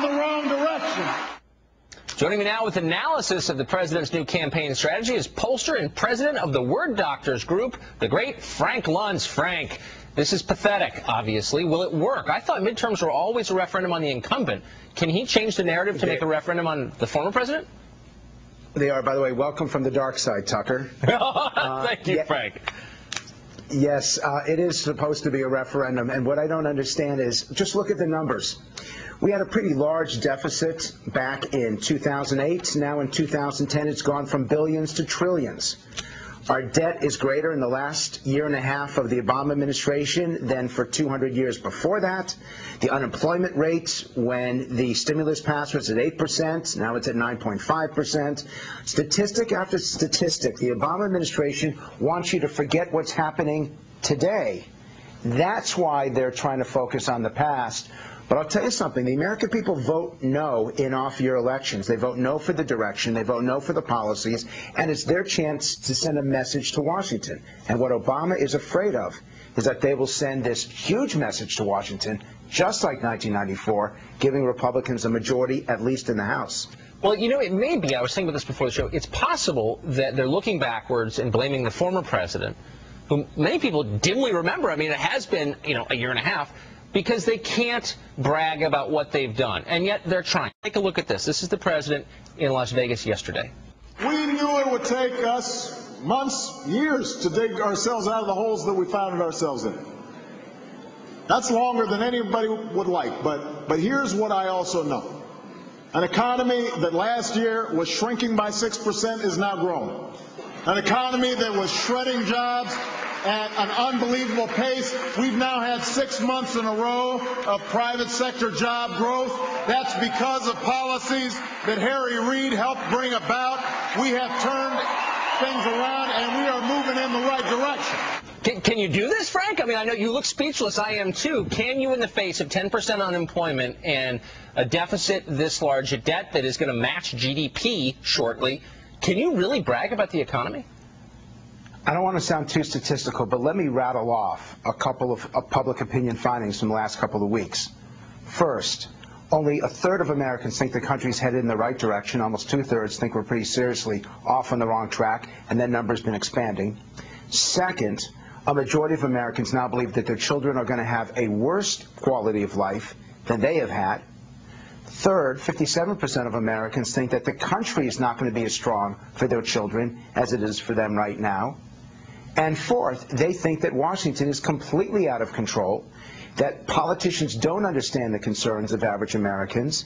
the wrong direction. Joining me now with analysis of the president's new campaign strategy is pollster and president of the Word Doctors Group, the great Frank Luntz. Frank, this is pathetic, obviously. Will it work? I thought midterms were always a referendum on the incumbent. Can he change the narrative to make a referendum on the former president? They are, by the way. Welcome from the dark side, Tucker. Thank you, Frank. Yes, it is supposed to be a referendum, and what I don't understand is, just look at the numbers. We had a pretty large deficit back in 2008. Now in 2010, it's gone from billions to trillions. Our debt is greater in the last year and a half of the Obama administration than for 200 years before that. The unemployment rate when the stimulus passed was at 8%. Now it's at 9.5%. Statistic after statistic, the Obama administration wants you to forget what's happening today. That's why they're trying to focus on the past. But I'll tell you something, the American people vote no in off-year elections. They vote no for the direction, they vote no for the policies, and it's their chance to send a message to Washington. And what Obama is afraid of is that they will send this huge message to Washington, just like 1994, giving Republicans a majority, at least in the House. Well, you know, it may be, I was saying about this before the show, it's possible that they're looking backwards and blaming the former president, who many people dimly remember. I mean, it has been, a year and a half, because they can't brag about what they've done, and yet they're trying. Take a look at this. This is the president in Las Vegas yesterday. We knew it would take us months, years to dig ourselves out of the holes that we found ourselves in. That's longer than anybody would like, but here's what I also know. An economy that last year was shrinking by 6% is now growing. An economy that was shredding jobs at an unbelievable pace. We've now had 6 months in a row of private sector job growth. That's because of policies that Harry Reid helped bring about. We have turned things around, and we are moving in the right direction. Can you do this, Frank? I mean, I know you look speechless. I am, too. Can you, in the face of 10% unemployment and a deficit this large, a debt that is going to match GDP shortly, can you really brag about the economy? I don't want to sound too statistical, but let me rattle off a couple of public opinion findings from the last couple of weeks. First, only a third of Americans think the country's headed in the right direction. Almost two-thirds think we're pretty seriously off on the wrong track, and that number's been expanding. Second, a majority of Americans now believe that their children are going to have a worse quality of life than they have had. Third, 57% of Americans think that the country is not going to be as strong for their children as it is for them right now. And fourth, they think that Washington is completely out of control, that politicians don't understand the concerns of average Americans,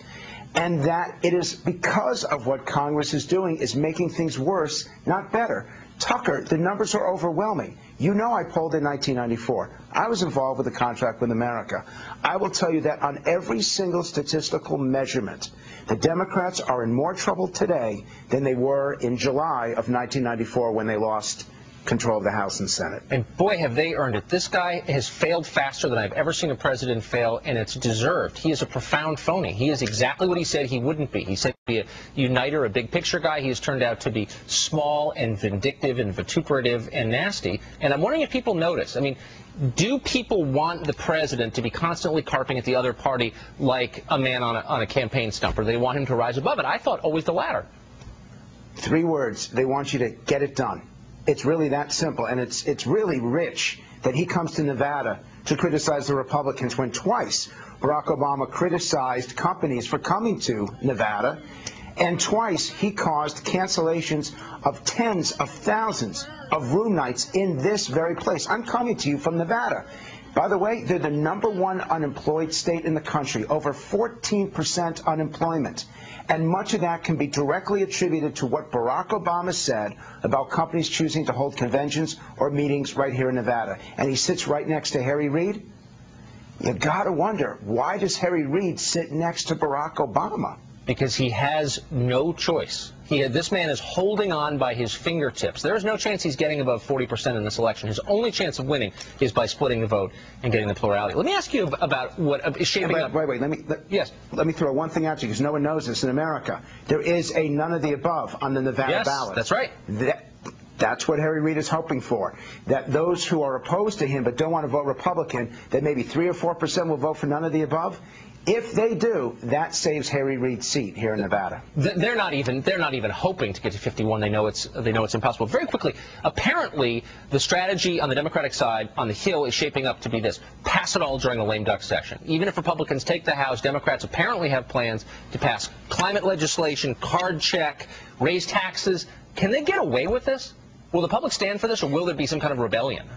and that it is because of what Congress is doing is making things worse, not better. Tucker, the numbers are overwhelming. You know I polled in 1994. I was involved with the contract with America. I will tell you that on every single statistical measurement, the Democrats are in more trouble today than they were in July of 1994 when they lost control of the House and Senate. And boy, have they earned it. This guy has failed faster than I've ever seen a president fail, and it's deserved. He is a profound phony. He is exactly what he said he wouldn't be. He said he'd be a uniter, a big picture guy. He has turned out to be small and vindictive and vituperative and nasty. And I'm wondering if people notice. I mean, do people want the president to be constantly carping at the other party like a man on a campaign stump, or do they want him to rise above it? I thought always the latter. 3 words. They want you to get it done. It's really that simple, and it's really rich that he comes to Nevada to criticize the Republicans when twice Barack Obama criticized companies for coming to Nevada, and twice he caused cancellations of tens of thousands of room nights in this very place. I'm coming to you from Nevada. By the way, they're the #1 unemployed state in the country, over 14% unemployment. And much of that can be directly attributed to what Barack Obama said about companies choosing to hold conventions or meetings right here in Nevada. And he sits right next to Harry Reid. You got to wonder, why does Harry Reid sit next to Barack Obama? Because he has no choice. This man is holding on by his fingertips. There is no chance he's getting above 40% in this election. His only chance of winning is by splitting the vote and getting the plurality. Let me ask you about what is shaping up. Wait. Let me throw one thing out to you, because no one knows this in America. There is a none of the above on the Nevada ballot. That's right. That's what Harry Reid is hoping for, that those who are opposed to him but don't want to vote Republican, that maybe 3 or 4% will vote for none of the above. If they do, that saves Harry Reid's seat here in Nevada. They're not even hoping to get to 51. They know it's impossible. Very quickly, apparently the strategy on the Democratic side on the Hill is shaping up to be this: pass it all during the lame duck session. Even if Republicans take the House, Democrats apparently have plans to pass climate legislation, card check, raise taxes. Can they get away with this? Will the public stand for this, or will there be some kind of rebellion?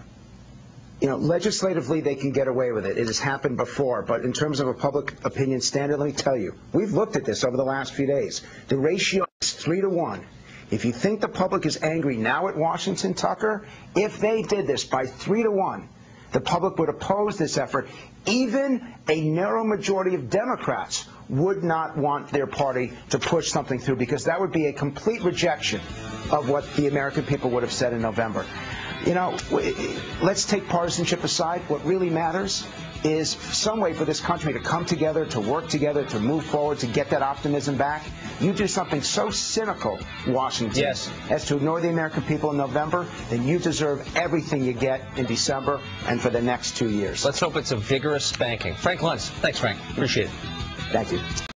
You know, legislatively, they can get away with it. It has happened before. But in terms of a public opinion standard, let me tell you, we've looked at this over the last few days. The ratio is 3-to-1. If you think the public is angry now at Washington, Tucker, if they did this by 3-to-1, the public would oppose this effort. Even a narrow majority of Democrats would not want their party to push something through, because that would be a complete rejection of what the American people would have said in November. You know, let's take partisanship aside. What really matters is some way for this country to come together, to work together, to move forward, to get that optimism back. You do something so cynical, Washington, yes, as to ignore the American people in November, then you deserve everything you get in December and for the next 2 years. Let's hope it's a vigorous spanking. Frank Luntz. Thanks, Frank. Appreciate it. Thank you.